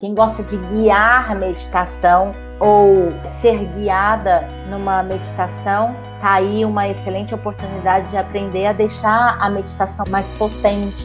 Quem gosta de guiar a meditação ou ser guiada numa meditação, tá aí uma excelente oportunidade de aprender a deixar a meditação mais potente.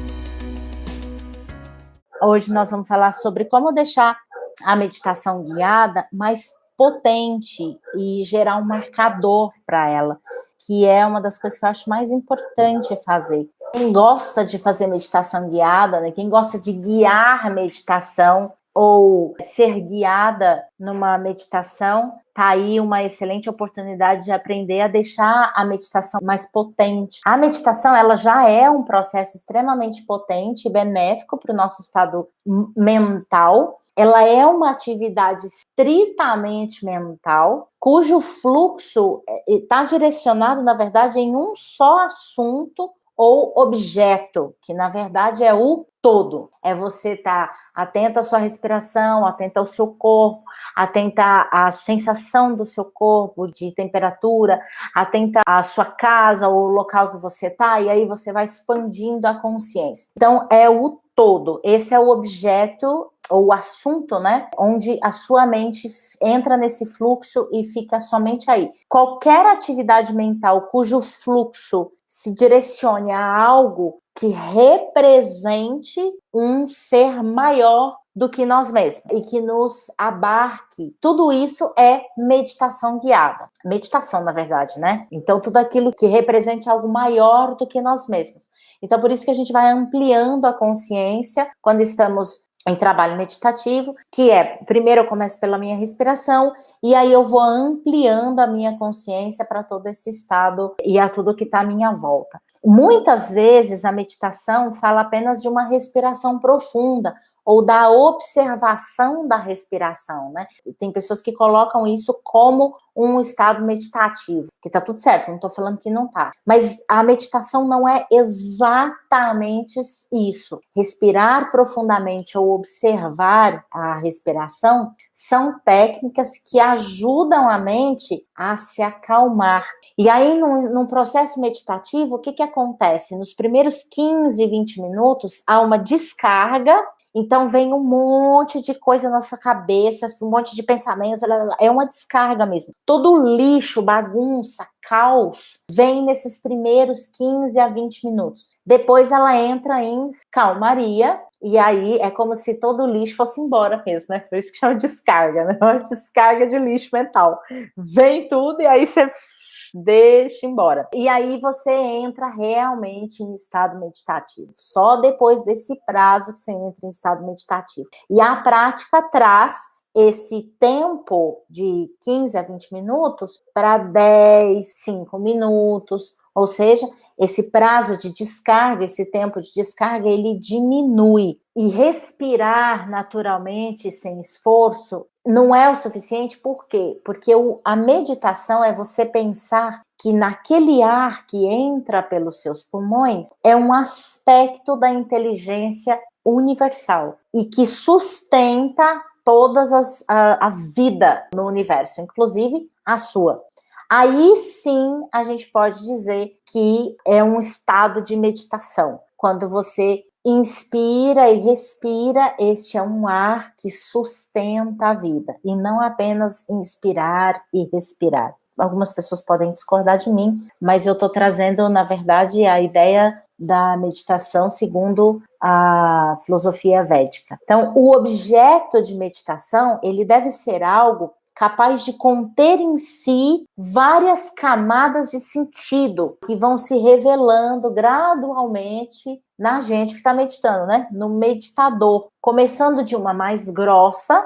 Hoje nós vamos falar sobre como deixar a meditação guiada mais potente e gerar um marcador para ela, que é uma das coisas que eu acho mais importante fazer. Quem gosta de fazer meditação guiada, né? Quem gosta de guiar a meditação ou ser guiada numa meditação, tá aí uma excelente oportunidade de aprender a deixar a meditação mais potente. A meditação, ela já é um processo extremamente potente e benéfico para o nosso estado mental. Ela é uma atividade estritamente mental, cujo fluxo está direcionado, na verdade, em um só assunto ou objeto, que na verdade é o todo. É você estar atenta à sua respiração, atenta ao seu corpo, atenta à sensação do seu corpo, de temperatura, atenta à sua casa, ou o local que você está, e aí você vai expandindo a consciência. Então, é o todo. Esse é o objeto ou o assunto, né? Onde a sua mente entra nesse fluxo e fica somente aí. Qualquer atividade mental cujo fluxo se direcione a algo que represente um ser maior do que nós mesmos e que nos abarque. Tudo isso é meditação guiada. Meditação, na verdade, né? Então, tudo aquilo que represente algo maior do que nós mesmos. Então, por isso que a gente vai ampliando a consciência quando estamos em trabalho meditativo, que é, primeiro eu começo pela minha respiração, e aí eu vou ampliando a minha consciência para todo esse estado e a tudo que está à minha volta. Muitas vezes a meditação fala apenas de uma respiração profunda, ou da observação da respiração, né? Tem pessoas que colocam isso como um estado meditativo, que tá tudo certo, não tô falando que não tá. Mas a meditação não é exatamente isso. Respirar profundamente ou observar a respiração são técnicas que ajudam a mente a se acalmar. E aí, num processo meditativo, o que acontece? Nos primeiros 15, 20 minutos, há uma descarga. Então, vem um monte de coisa na sua cabeça, um monte de pensamentos, é uma descarga mesmo. Todo lixo, bagunça, caos, vem nesses primeiros 15 a 20 minutos. Depois ela entra em calmaria, e aí é como se todo o lixo fosse embora mesmo, né? Por isso que chama descarga, né? Uma descarga de lixo mental. Vem tudo e aí você deixa embora. E aí você entra realmente em estado meditativo. Só depois desse prazo que você entra em estado meditativo. E a prática traz esse tempo de 15 a 20 minutos para 10, 5 minutos, ou seja, esse prazo de descarga, esse tempo de descarga, ele diminui. E respirar naturalmente, sem esforço, não é o suficiente, por quê? Porque a meditação é você pensar que naquele ar que entra pelos seus pulmões é um aspecto da inteligência universal e que sustenta toda a vida no universo, inclusive a sua. Aí sim a gente pode dizer que é um estado de meditação. Quando você inspira e respira, este é um ar que sustenta a vida, e não apenas inspirar e respirar. Algumas pessoas podem discordar de mim, mas eu estou trazendo, na verdade, a ideia da meditação segundo a filosofia védica. Então, o objeto de meditação, ele deve ser algo capaz de conter em si várias camadas de sentido que vão se revelando gradualmente na gente que está meditando, né? No meditador, começando de uma mais grossa,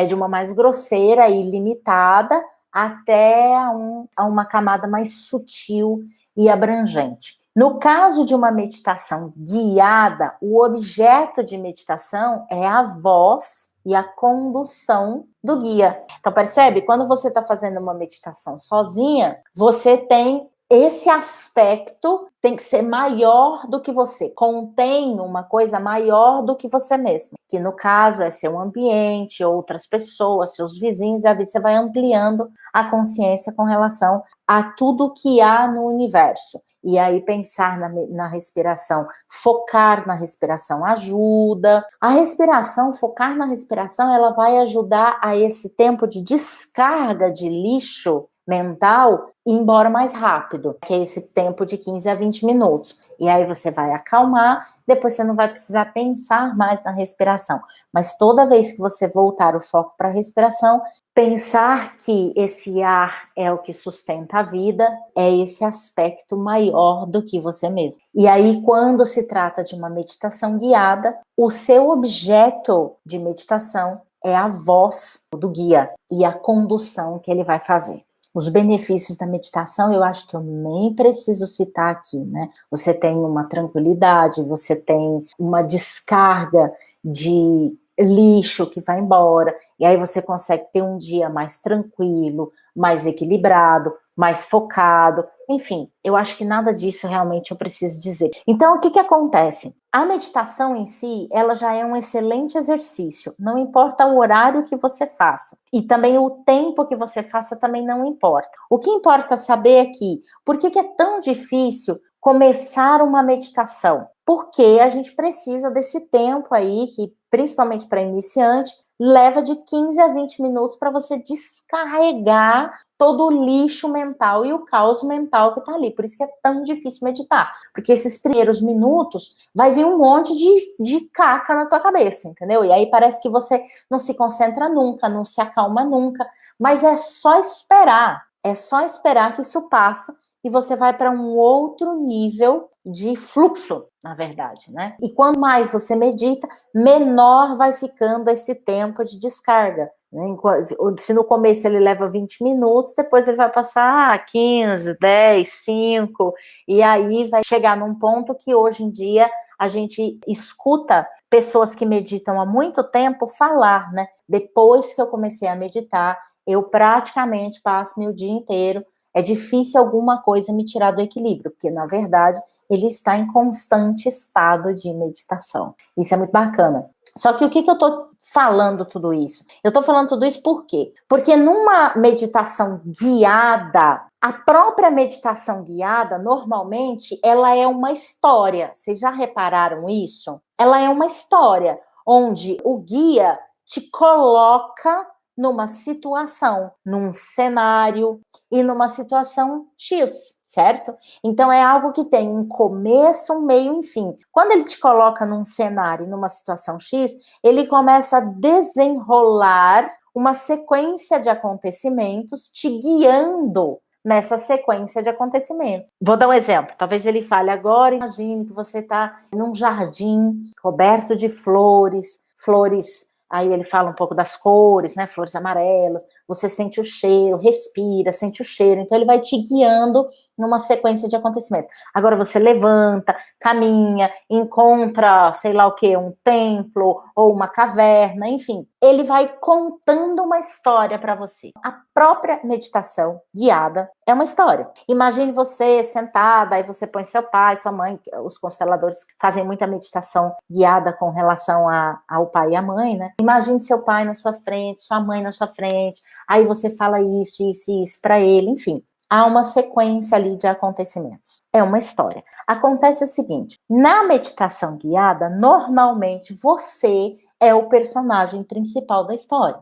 de uma mais grosseira e limitada, até a uma camada mais sutil e abrangente. No caso de uma meditação guiada, o objeto de meditação é a voz e a condução do guia. Então, percebe? Quando você está fazendo uma meditação sozinha, você tem esse aspecto tem que ser maior do que você, contém uma coisa maior do que você mesmo, que no caso é seu ambiente, outras pessoas, seus vizinhos, e a vida você vai ampliando a consciência com relação a tudo que há no universo. E aí pensar na respiração, focar na respiração ajuda. A respiração, focar na respiração, ela vai ajudar a esse tempo de descarga de lixo mental ir embora mais rápido, que é esse tempo de 15 a 20 minutos. E aí você vai acalmar, depois você não vai precisar pensar mais na respiração. Mas toda vez que você voltar o foco para a respiração, pensar que esse ar é o que sustenta a vida, é esse aspecto maior do que você mesmo. E aí, quando se trata de uma meditação guiada, o seu objeto de meditação é a voz do guia e a condução que ele vai fazer. Os benefícios da meditação, eu acho que eu nem preciso citar aqui, né? Você tem uma tranquilidade, você tem uma descarga de lixo que vai embora, e aí você consegue ter um dia mais tranquilo, mais equilibrado, mais focado, enfim, eu acho que nada disso realmente eu preciso dizer. Então, o que acontece? A meditação em si, ela já é um excelente exercício, não importa o horário que você faça, e também o tempo que você faça também não importa. O que importa saber é que, por que é tão difícil começar uma meditação? Porque a gente precisa desse tempo aí, que principalmente para iniciante, leva de 15 a 20 minutos para você descarregar todo o lixo mental e o caos mental que está ali. Por isso que é tão difícil meditar. Porque esses primeiros minutos vai vir um monte de caca na tua cabeça, entendeu? E aí parece que você não se concentra nunca, não se acalma nunca. Mas é só esperar. É só esperar que isso passa e você vai para um outro nível de fluxo, na verdade, né? E quanto mais você medita, menor vai ficando esse tempo de descarga. Se no começo ele leva 20 minutos, depois ele vai passar 15, 10, 5, e aí vai chegar num ponto que hoje em dia a gente escuta pessoas que meditam há muito tempo falar, né? Depois que eu comecei a meditar, eu praticamente passo meu dia inteiro. É difícil alguma coisa me tirar do equilíbrio, porque, na verdade, ele está em constante estado de meditação. Isso é muito bacana. Só que o que eu estou falando tudo isso? Eu estou falando tudo isso por quê? Porque numa meditação guiada, a própria meditação guiada, normalmente, ela é uma história. Vocês já repararam isso? Ela é uma história onde o guia te coloca numa situação, num cenário e numa situação X, certo? Então é algo que tem um começo, um meio, um fim. Quando ele te coloca num cenário, numa situação X, ele começa a desenrolar uma sequência de acontecimentos te guiando nessa sequência de acontecimentos. Vou dar um exemplo. Talvez ele fale agora, imagine que você está num jardim coberto de flores, aí ele fala um pouco das cores, né? Flores amarelas, você sente o cheiro, respira, sente o cheiro, então ele vai te guiando numa sequência de acontecimentos. Agora você levanta, caminha, encontra, sei lá o que, um templo ou uma caverna, enfim. Ele vai contando uma história para você. A própria meditação guiada é uma história. Imagine você sentada, aí você põe seu pai, sua mãe, os consteladores fazem muita meditação guiada com relação ao pai e à mãe, né? Imagine seu pai na sua frente, sua mãe na sua frente, aí você fala isso, isso e isso para ele, enfim. Há uma sequência ali de acontecimentos. É uma história. Acontece o seguinte, na meditação guiada, normalmente você é o personagem principal da história.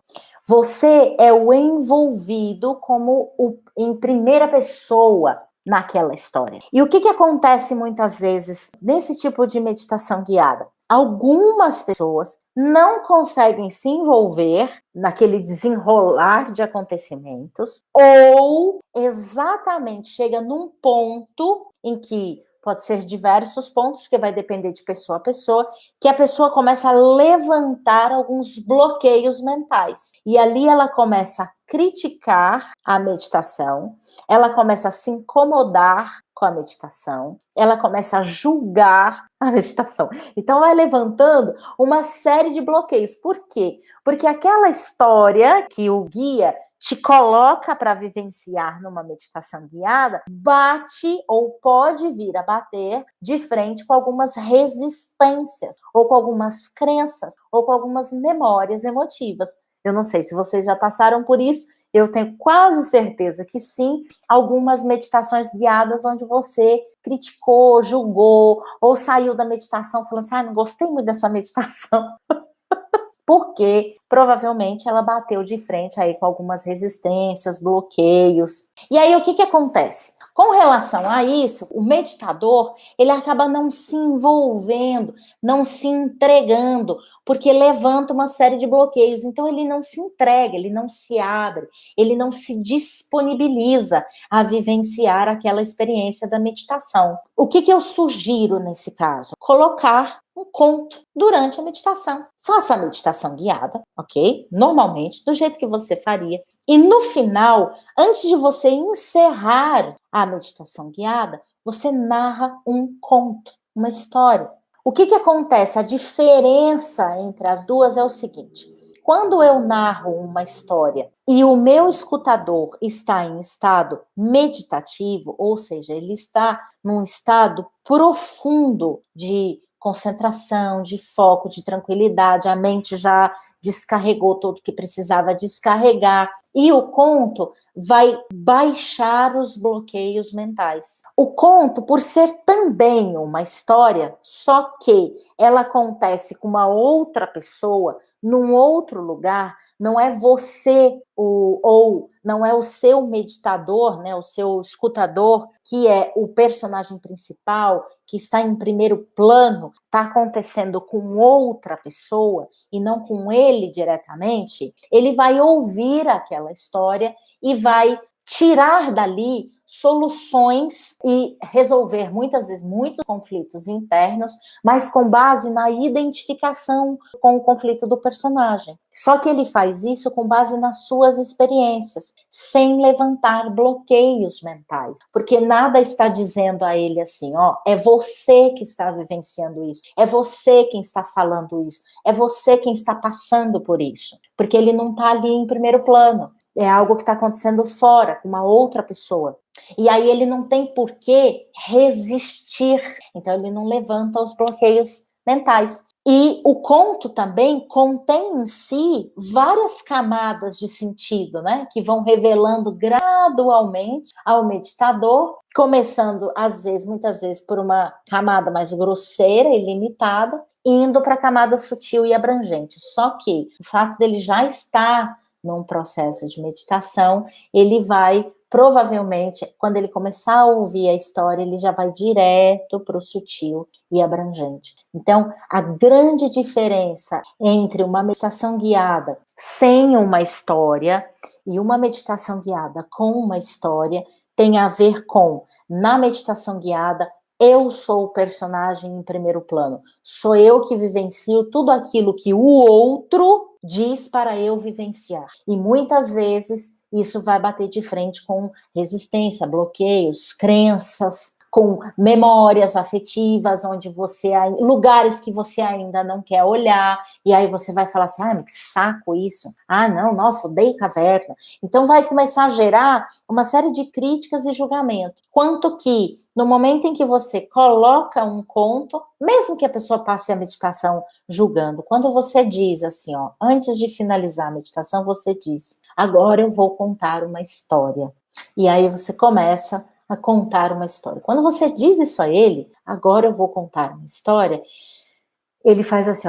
Você é o envolvido como em primeira pessoa naquela história. E o que acontece muitas vezes nesse tipo de meditação guiada? Algumas pessoas não conseguem se envolver naquele desenrolar de acontecimentos ou exatamente chega num ponto em que pode ser diversos pontos, porque vai depender de pessoa a pessoa, que a pessoa começa a levantar alguns bloqueios mentais. E ali ela começa a criticar a meditação, ela começa a se incomodar com a meditação, ela começa a julgar a meditação. Então vai levantando uma série de bloqueios. Por quê? Porque aquela história que o guia te coloca para vivenciar numa meditação guiada, bate ou pode vir a bater de frente com algumas resistências, ou com algumas crenças, ou com algumas memórias emotivas. Eu não sei se vocês já passaram por isso, eu tenho quase certeza que sim, algumas meditações guiadas onde você criticou, julgou, ou saiu da meditação falando assim, não gostei muito dessa meditação, porque provavelmente ela bateu de frente aí com algumas resistências, bloqueios. E aí o que acontece? Com relação a isso, o meditador, ele acaba não se envolvendo, não se entregando, porque levanta uma série de bloqueios. Então ele não se entrega, ele não se abre, ele não se disponibiliza a vivenciar aquela experiência da meditação. O que eu sugiro nesse caso? Colocar um conto durante a meditação. Faça a meditação guiada, ok? Normalmente, do jeito que você faria. E no final, antes de você encerrar a meditação guiada, você narra um conto, uma história. O que acontece? A diferença entre as duas é o seguinte: quando eu narro uma história e o meu escutador está em estado meditativo, ou seja, ele está num estado profundo de concentração, de foco, de tranquilidade, a mente já descarregou tudo que precisava descarregar, e o conto vai baixar os bloqueios mentais. O conto, por ser também uma história, só que ela acontece com uma outra pessoa, num outro lugar, não é você ou não é o seu meditador, né, o seu escutador, que é o personagem principal, que está em primeiro plano, está acontecendo com outra pessoa e não com ele diretamente, ele vai ouvir aquela história e vai tirar dali soluções e resolver muitas vezes muitos conflitos internos, mas com base na identificação com o conflito do personagem. Só que ele faz isso com base nas suas experiências, sem levantar bloqueios mentais, porque nada está dizendo a ele assim, ó, é você que está vivenciando isso, é você quem está falando isso, é você quem está passando por isso, porque ele não está ali em primeiro plano. É algo que está acontecendo fora, com uma outra pessoa. E aí ele não tem por que resistir. Então ele não levanta os bloqueios mentais. E o conto também contém em si várias camadas de sentido, né? Que vão revelando gradualmente ao meditador, começando, às vezes, muitas vezes, por uma camada mais grosseira e limitada, indo para a camada sutil e abrangente. Só que o fato dele já estar num processo de meditação, ele vai, provavelmente, quando ele começar a ouvir a história, ele já vai direto para o sutil e abrangente. Então, a grande diferença entre uma meditação guiada sem uma história e uma meditação guiada com uma história tem a ver com, na meditação guiada, eu sou o personagem em primeiro plano. Sou eu que vivencio tudo aquilo que o outro diz para eu vivenciar. E muitas vezes isso vai bater de frente com resistência, bloqueios, crenças, com memórias afetivas, onde você lugares que você ainda não quer olhar, e aí você vai falar assim, que saco isso, não, nossa, odeio caverna. Então vai começar a gerar uma série de críticas e julgamentos, quanto que no momento em que você coloca um conto, mesmo que a pessoa passe a meditação julgando, quando você diz assim, antes de finalizar a meditação, você diz, agora eu vou contar uma história. E aí você começa a contar uma história. Quando você diz isso a ele, agora eu vou contar uma história, ele faz assim,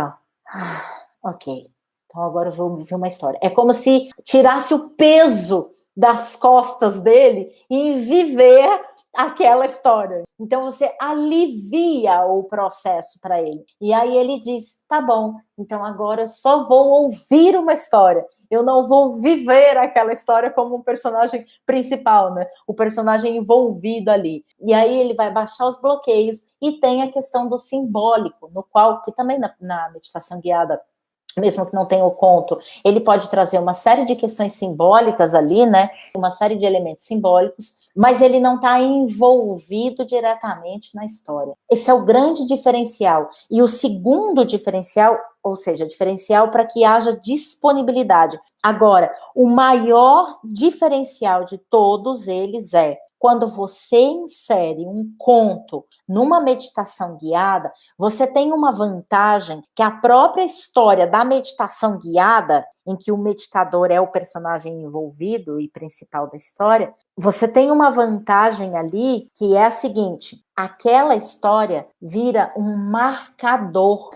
ok, então agora eu vou viver uma história. É como se tirasse o peso das costas dele e viver aquela história. Então você alivia o processo para ele. E aí ele diz, tá bom, então agora eu só vou ouvir uma história. Eu não vou viver aquela história como um personagem principal, né? O personagem envolvido ali. E aí ele vai baixar os bloqueios e tem a questão do simbólico, no qual, que também na meditação guiada, mesmo que não tenha o conto, ele pode trazer uma série de questões simbólicas ali, né? Uma série de elementos simbólicos, mas ele não está envolvido diretamente na história. Esse é o grande diferencial. E o segundo diferencial ou seja, diferencial para que haja disponibilidade. Agora, o maior diferencial de todos eles é quando você insere um conto numa meditação guiada, você tem uma vantagem que a própria história da meditação guiada, em que o meditador é o personagem envolvido e principal da história, você tem uma vantagem ali que é a seguinte: aquela história vira um marcador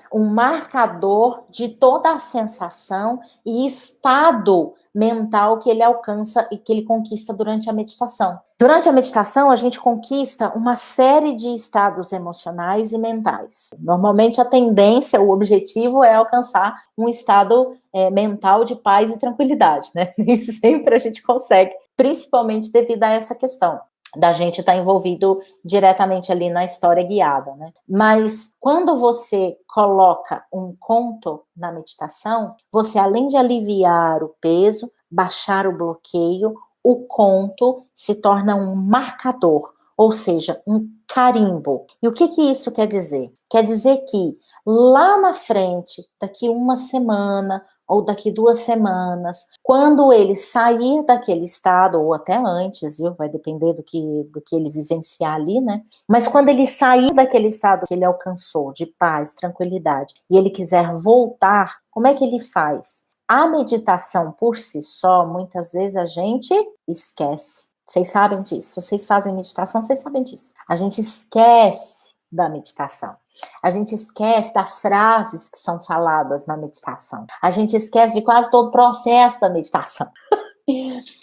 de toda a sensação e estado mental que ele alcança e que ele conquista durante a meditação. Durante a meditação, a gente conquista uma série de estados emocionais e mentais. Normalmente, a tendência, o objetivo é alcançar um estado mental de paz e tranquilidade, né? Nem sempre a gente consegue, principalmente devido a essa questão da gente estar envolvido diretamente ali na história guiada, né? Mas quando você coloca um conto na meditação, você, além de aliviar o peso, baixar o bloqueio, o conto se torna um marcador, ou seja, um carimbo. E o que isso quer dizer? Quer dizer que lá na frente, daqui uma semana ou daqui 2 semanas, quando ele sair daquele estado, ou até antes, viu? Vai depender do que ele vivenciar ali, né? Mas quando ele sair daquele estado que ele alcançou, de paz, tranquilidade, e ele quiser voltar, como é que ele faz? A meditação por si só, muitas vezes a gente esquece. Vocês sabem disso. Se vocês fazem meditação, vocês sabem disso. A gente esquece da meditação. A gente esquece das frases que são faladas na meditação. A gente esquece de quase todo o processo da meditação.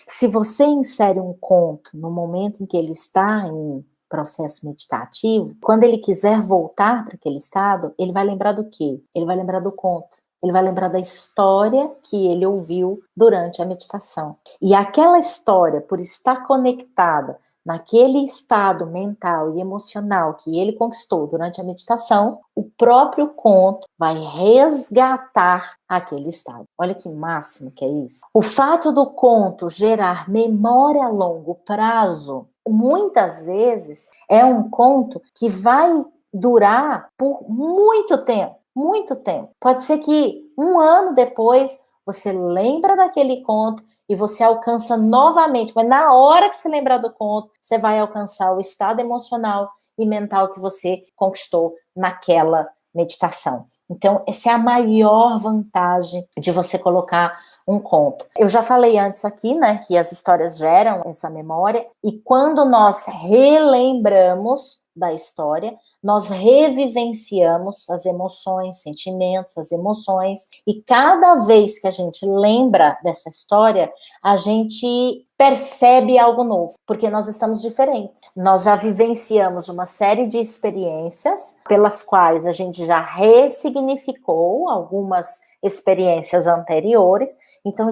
Se você insere um conto no momento em que ele está em processo meditativo, quando ele quiser voltar para aquele estado, ele vai lembrar do quê? Ele vai lembrar do conto. Ele vai lembrar da história que ele ouviu durante a meditação. E aquela história, por estar conectada naquele estado mental e emocional que ele conquistou durante a meditação, o próprio conto vai resgatar aquele estado. Olha que máximo que é isso. O fato do conto gerar memória a longo prazo, muitas vezes, é um conto que vai durar por muito tempo. Muito tempo. Pode ser que 1 ano depois você lembra daquele conto e você alcança novamente, mas na hora que você lembrar do conto, você vai alcançar o estado emocional e mental que você conquistou naquela meditação. Então, essa é a maior vantagem de você colocar um conto. Eu já falei antes aqui, né, que as histórias geram essa memória, e quando nós relembramos da história, nós revivenciamos as emoções, sentimentos, as emoções, e cada vez que a gente lembra dessa história, a gente percebe algo novo, porque nós estamos diferentes. Nós já vivenciamos uma série de experiências pelas quais a gente já ressignificou algumas experiências anteriores, então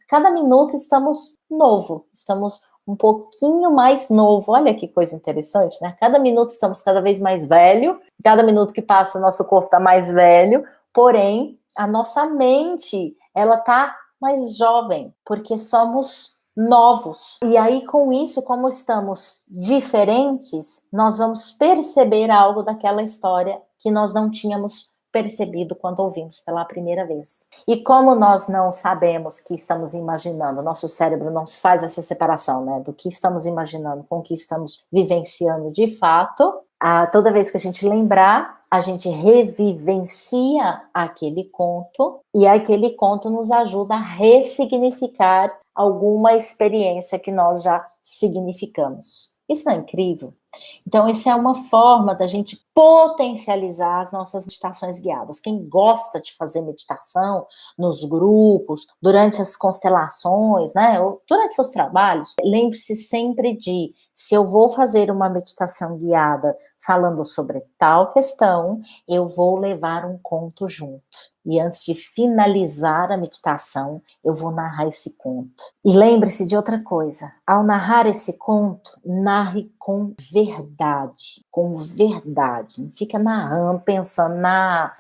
cada minuto estamos novo, estamos um pouquinho mais novo. Olha que coisa interessante, né? Cada minuto estamos cada vez mais velho, cada minuto que passa, nosso corpo está mais velho, porém, a nossa mente, ela está mais jovem, porque somos novos. E aí, com isso, como estamos diferentes, nós vamos perceber algo daquela história que nós não tínhamos percebido quando ouvimos pela primeira vez. E como nós não sabemos que estamos imaginando, nosso cérebro não faz essa separação, né, do que estamos imaginando com o que estamos vivenciando de fato, toda vez que a gente lembrar, a gente revivencia aquele conto, e aquele conto nos ajuda a ressignificar alguma experiência que nós já significamos. Isso não é incrível? Então, essa é uma forma da gente potencializar as nossas meditações guiadas. Quem gosta de fazer meditação nos grupos, durante as constelações, né, ou durante seus trabalhos, lembre-se sempre de, se eu vou fazer uma meditação guiada falando sobre tal questão, eu vou levar um conto junto. E antes de finalizar a meditação, eu vou narrar esse conto. E lembre-se de outra coisa, ao narrar esse conto, narre com verdade, com verdade. Não fica narrando, pensando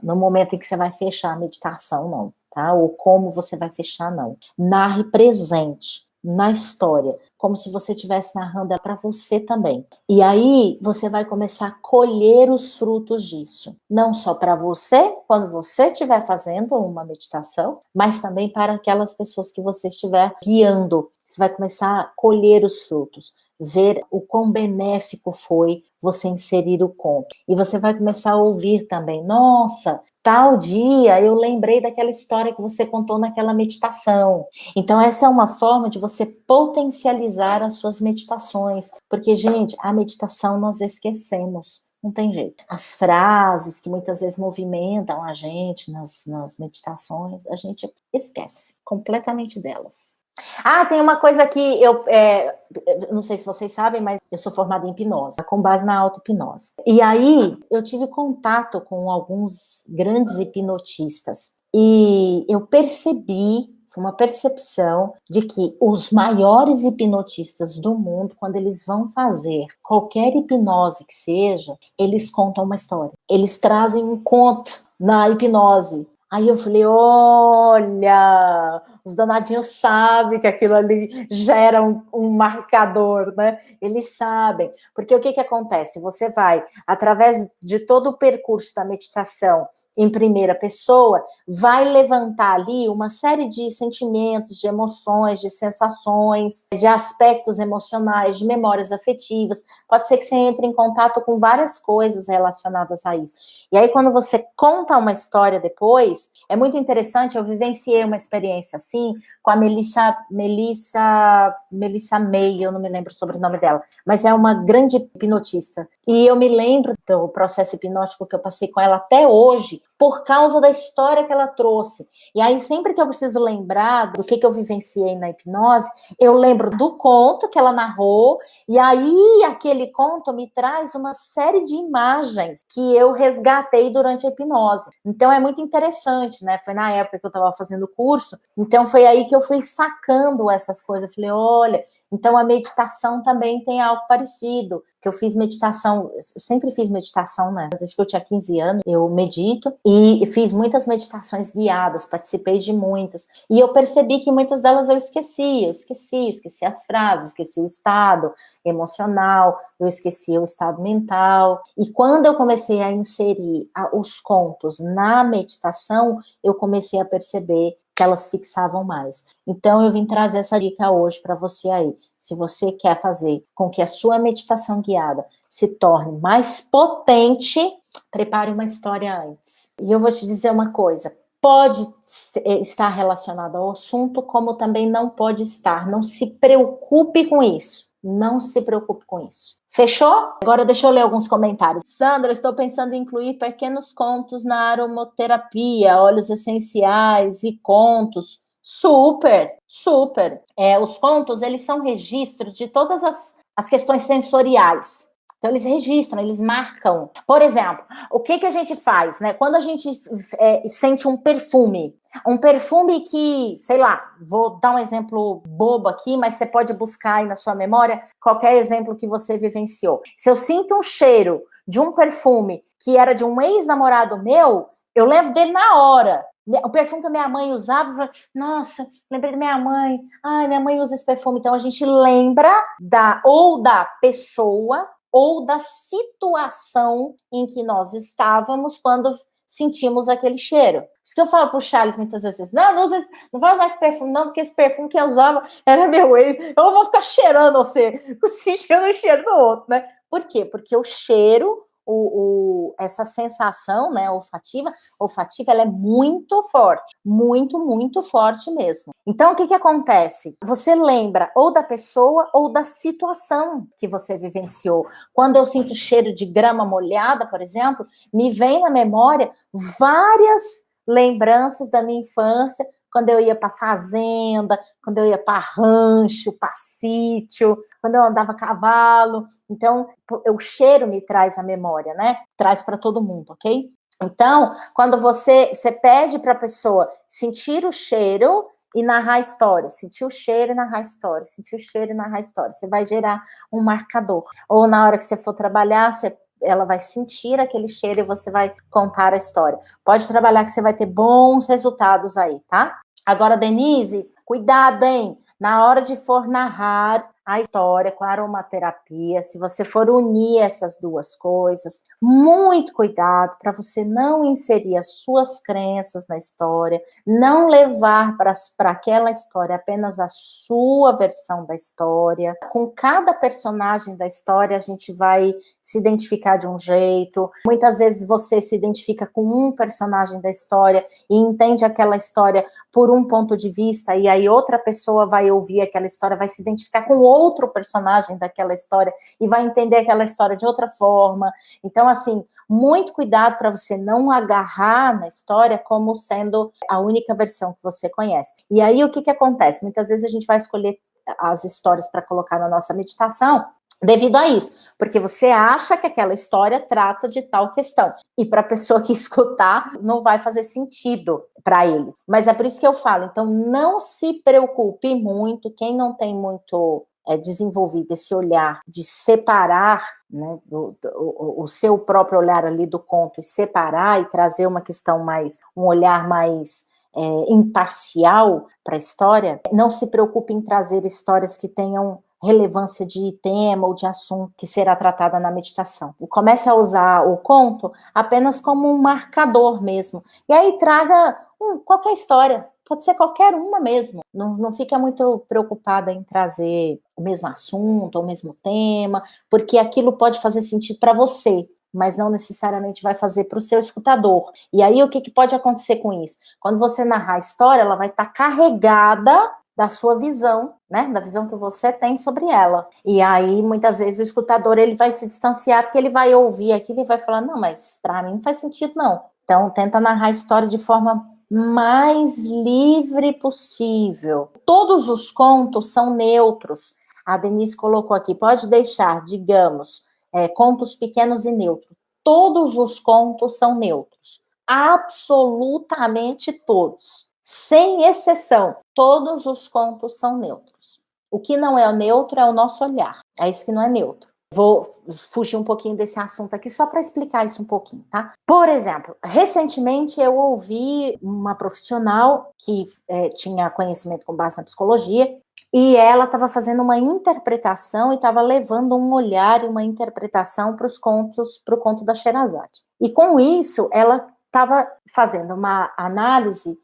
no momento em que você vai fechar a meditação, não, tá? Ou como você vai fechar, não. Narre presente. na história, como se você estivesse narrando ela para você também. E aí você vai começar a colher os frutos disso, não só para você, quando você estiver fazendo uma meditação, mas também para aquelas pessoas que você estiver guiando. Você vai começar a colher os frutos, ver o quão benéfico foi você inserir o conto. E você vai começar a ouvir também, nossa, tal dia eu lembrei daquela história que você contou naquela meditação. Então essa é uma forma de você potencializar as suas meditações, porque, gente, a meditação nós esquecemos. Não tem jeito. As frases que muitas vezes movimentam a gente nas meditações, a gente esquece completamente delas. Ah, tem uma coisa que eu não sei se vocês sabem, mas eu sou formada em hipnose, com base na auto-hipnose. E aí eu tive contato com alguns grandes hipnotistas e eu percebi, foi uma percepção de que os maiores hipnotistas do mundo, quando eles vão fazer qualquer hipnose que seja, eles contam uma história. Eles trazem um conto na hipnose. Aí eu falei, olha, os danadinhos sabem que aquilo ali gera um marcador, né? Eles sabem. Porque o que acontece? Você vai, através de todo o percurso da meditação em primeira pessoa, vai levantar ali uma série de sentimentos, de emoções, de sensações, de aspectos emocionais, de memórias afetivas. Pode ser que você entre em contato com várias coisas relacionadas a isso. E aí, quando você conta uma história depois, é muito interessante, eu vivenciei uma experiência assim com a Melissa May, eu não me lembro sobre o nome dela, mas é uma grande hipnotista. E eu me lembro do processo hipnótico que eu passei com ela até hoje, por causa da história que ela trouxe. E aí, sempre que eu preciso lembrar do que eu vivenciei na hipnose, eu lembro do conto que ela narrou, e aí aquele conto me traz uma série de imagens que eu resgatei durante a hipnose. Então, é muito interessante, né? Foi na época que eu estava fazendo o curso, então foi aí que eu fui sacando essas coisas. Eu falei, olha, então a meditação também tem algo parecido. Que eu fiz meditação, eu sempre fiz meditação, né? Desde que eu tinha 15 anos, eu medito e fiz muitas meditações guiadas, participei de muitas. E eu percebi que muitas delas eu esqueci as frases, esqueci o estado emocional, eu esqueci o estado mental. E quando eu comecei a inserir os contos na meditação, eu comecei a perceber que elas fixavam mais. Então, eu vim trazer essa dica hoje para você aí. Se você quer fazer com que a sua meditação guiada se torne mais potente, prepare uma história antes. E eu vou te dizer uma coisa, pode estar relacionado ao assunto, como também não pode estar. Não se preocupe com isso. Não se preocupe com isso. Fechou? Agora deixa eu ler alguns comentários. Sandra, estou pensando em incluir pequenos contos na aromaterapia, óleos essenciais e contos. Super, super. Os contos, eles são registros de todas as questões sensoriais. Então, eles registram, eles marcam. Por exemplo, o que a gente faz, né? Quando a gente sente um perfume que, sei lá, vou dar um exemplo bobo aqui, mas você pode buscar aí na sua memória qualquer exemplo que você vivenciou. Se eu sinto um cheiro de um perfume que era de um ex-namorado meu, eu lembro dele na hora. O perfume que a minha mãe usava, eu falei, nossa, lembrei da minha mãe. Ai, minha mãe usa esse perfume. Então, a gente lembra ou da pessoa ou da situação em que nós estávamos quando sentimos aquele cheiro. Isso que eu falo pro Charles muitas vezes, não vai usar esse perfume não, porque esse perfume que eu usava era meu ex, eu vou ficar cheirando você, sentindo o cheiro do outro, né? Por quê? Porque o cheiro, essa sensação, né, olfativa, ela é muito forte, muito forte mesmo. Então, o que acontece? Você lembra ou da pessoa ou da situação que você vivenciou. Quando eu sinto cheiro de grama molhada, por exemplo, me vem na memória várias lembranças da minha infância, quando eu ia para fazenda, quando eu ia para rancho, para sítio, quando eu andava a cavalo. Então, o cheiro me traz a memória, né? Traz para todo mundo, ok? Então, quando você pede para a pessoa sentir o cheiro e narrar a história, sentir o cheiro e narrar a história, sentir o cheiro e narrar a história, você vai gerar um marcador. Ou na hora que você for trabalhar, ela vai sentir aquele cheiro e você vai contar a história. Pode trabalhar que você vai ter bons resultados aí, tá? Agora, Denise, cuidado, hein? Na hora de for narrar a história com a aromaterapia, se você for unir essas duas coisas, muito cuidado para você não inserir as suas crenças na história, não levar para aquela história apenas a sua versão da história. Com cada personagem da história, a gente vai se identificar de um jeito. Muitas vezes você se identifica com um personagem da história e entende aquela história por um ponto de vista, e aí outra pessoa vai ouvir aquela história, vai se identificar com outro personagem daquela história e vai entender aquela história de outra forma. Então, assim, muito cuidado para você não agarrar na história como sendo a única versão que você conhece. E aí, o que acontece? Muitas vezes a gente vai escolher as histórias para colocar na nossa meditação devido a isso, porque você acha que aquela história trata de tal questão, e para a pessoa que escutar, não vai fazer sentido para ele. Mas é por isso que eu falo, então não se preocupe muito, quem não tem muito desenvolvido esse olhar de separar, né, o seu próprio olhar ali do conto, e separar e trazer uma questão mais, um olhar mais imparcial para a história, não se preocupe em trazer histórias que tenham relevância de tema ou de assunto que será tratada na meditação. E comece a usar o conto apenas como um marcador mesmo. E aí traga qualquer história, pode ser qualquer uma mesmo. Não fica muito preocupada em trazer o mesmo assunto, ou o mesmo tema, porque aquilo pode fazer sentido para você, mas não necessariamente vai fazer para o seu escutador. E aí o que pode acontecer com isso? Quando você narrar a história, ela vai estar carregada da sua visão, né, da visão que você tem sobre ela. E aí, muitas vezes, o escutador, ele vai se distanciar, porque ele vai ouvir aquilo e vai falar, não, mas para mim não faz sentido, não. Então, tenta narrar a história de forma mais livre possível. Todos os contos são neutros. A Denise colocou aqui, pode deixar, digamos, contos pequenos e neutros. Todos os contos são neutros. Absolutamente todos. Sem exceção, todos os contos são neutros. O que não é neutro é o nosso olhar. É isso que não é neutro. Vou fugir um pouquinho desse assunto aqui só para explicar isso um pouquinho, tá? Por exemplo, recentemente eu ouvi uma profissional que tinha conhecimento com base na psicologia e ela estava fazendo uma interpretação e estava levando um olhar e uma interpretação para o conto da Sherazade. E com isso, ela estava fazendo uma análise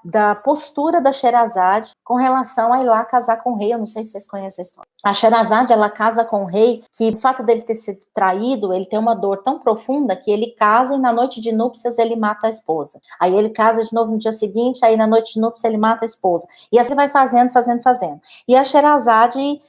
da postura da Sherazade com relação a ir lá casar com o rei. Eu não sei se vocês conhecem a história. A Sherazade, ela casa com o rei, que o fato dele ter sido traído, ele tem uma dor tão profunda que ele casa e na noite de núpcias ele mata a esposa. Aí ele casa de novo no dia seguinte, aí na noite de núpcias ele mata a esposa. E assim vai fazendo. E a Sherazade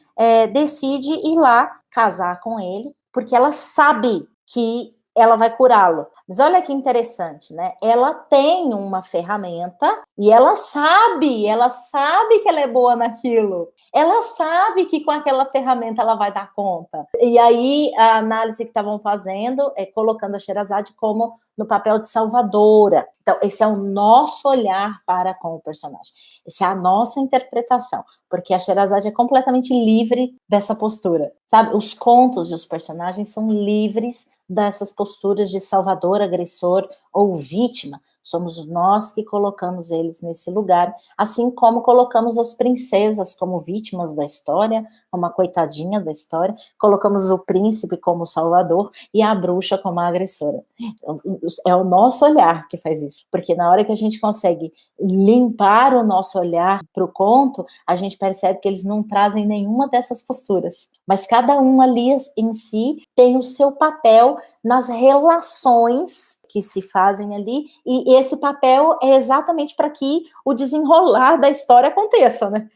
decide ir lá casar com ele, porque ela sabe que ela vai curá-lo. Mas olha que interessante, né? Ela tem uma ferramenta e ela sabe que ela é boa naquilo. Ela sabe que com aquela ferramenta ela vai dar conta. E aí a análise que estavam fazendo é colocando a Sherazade como no papel de salvadora. Então, esse é o nosso olhar para com o personagem. Essa é a nossa interpretação, porque a Sherazade é completamente livre dessa postura, sabe? Os contos e os personagens são livres dessas posturas de salvador, agressor ou vítima. Somos nós que colocamos eles nesse lugar, assim como colocamos as princesas como vítimas da história, como a coitadinha da história, colocamos o príncipe como salvador e a bruxa como a agressora. Então, é o nosso olhar que faz isso, porque na hora que a gente consegue limpar o nosso olhar para o conto, a gente percebe que eles não trazem nenhuma dessas posturas, mas cada um ali em si tem o seu papel nas relações que se fazem ali, e esse papel é exatamente para que o desenrolar da história aconteça, né?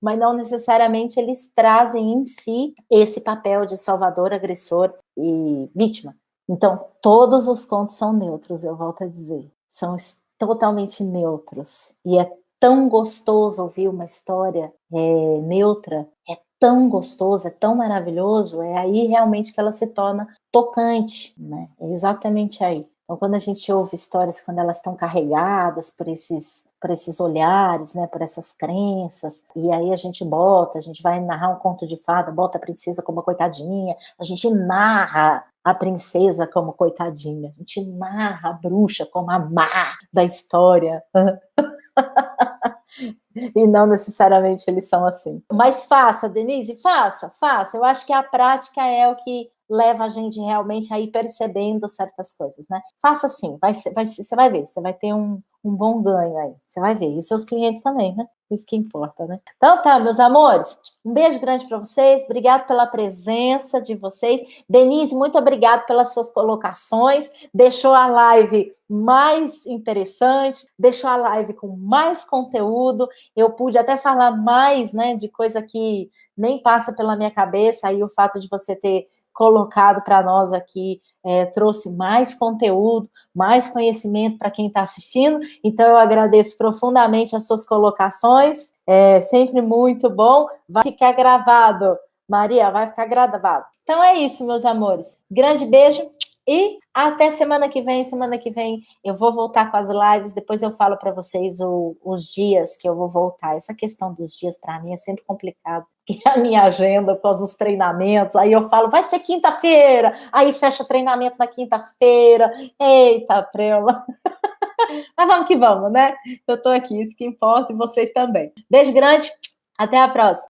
Mas não necessariamente eles trazem em si esse papel de salvador, agressor e vítima. Então, todos os contos são neutros, eu volto a dizer. São totalmente neutros. E é tão gostoso ouvir uma história neutra, é tão gostoso, é tão maravilhoso, é aí realmente que ela se torna tocante, né? É exatamente aí. Então, quando a gente ouve histórias, quando elas estão carregadas por esses olhares, né, por essas crenças, e aí a gente vai narrar um conto de fada, bota a princesa como coitadinha, a gente narra a princesa como coitadinha, a gente narra a bruxa como a má da história. E não necessariamente eles são assim. Mas faça, Denise, faça. Eu acho que a prática é o que leva a gente realmente a ir percebendo certas coisas, né? Faça sim, você vai ver, você vai ter um bom ganho aí, você vai ver. E os seus clientes também, né? Isso que importa, né? Então tá, meus amores, um beijo grande para vocês, obrigado pela presença de vocês. Denise, muito obrigado pelas suas colocações, deixou a live mais interessante, deixou a live com mais conteúdo, eu pude até falar mais, né, de coisa que nem passa pela minha cabeça, aí o fato de você ter colocado para nós aqui trouxe mais conteúdo, mais conhecimento para quem está assistindo, então eu agradeço profundamente as suas colocações, é sempre muito bom, vai ficar gravado, Maria, vai ficar gravado. Então é isso, meus amores, grande beijo, e até semana que vem eu vou voltar com as lives, depois eu falo para vocês os dias que eu vou voltar. Essa questão dos dias para mim é sempre complicado, porque a minha agenda, por causa dos treinamentos, aí eu falo, vai ser quinta-feira, aí fecha treinamento na quinta-feira, eita, prela. Mas vamos que vamos, né? Eu tô aqui, isso que importa, e vocês também. Beijo grande, até a próxima.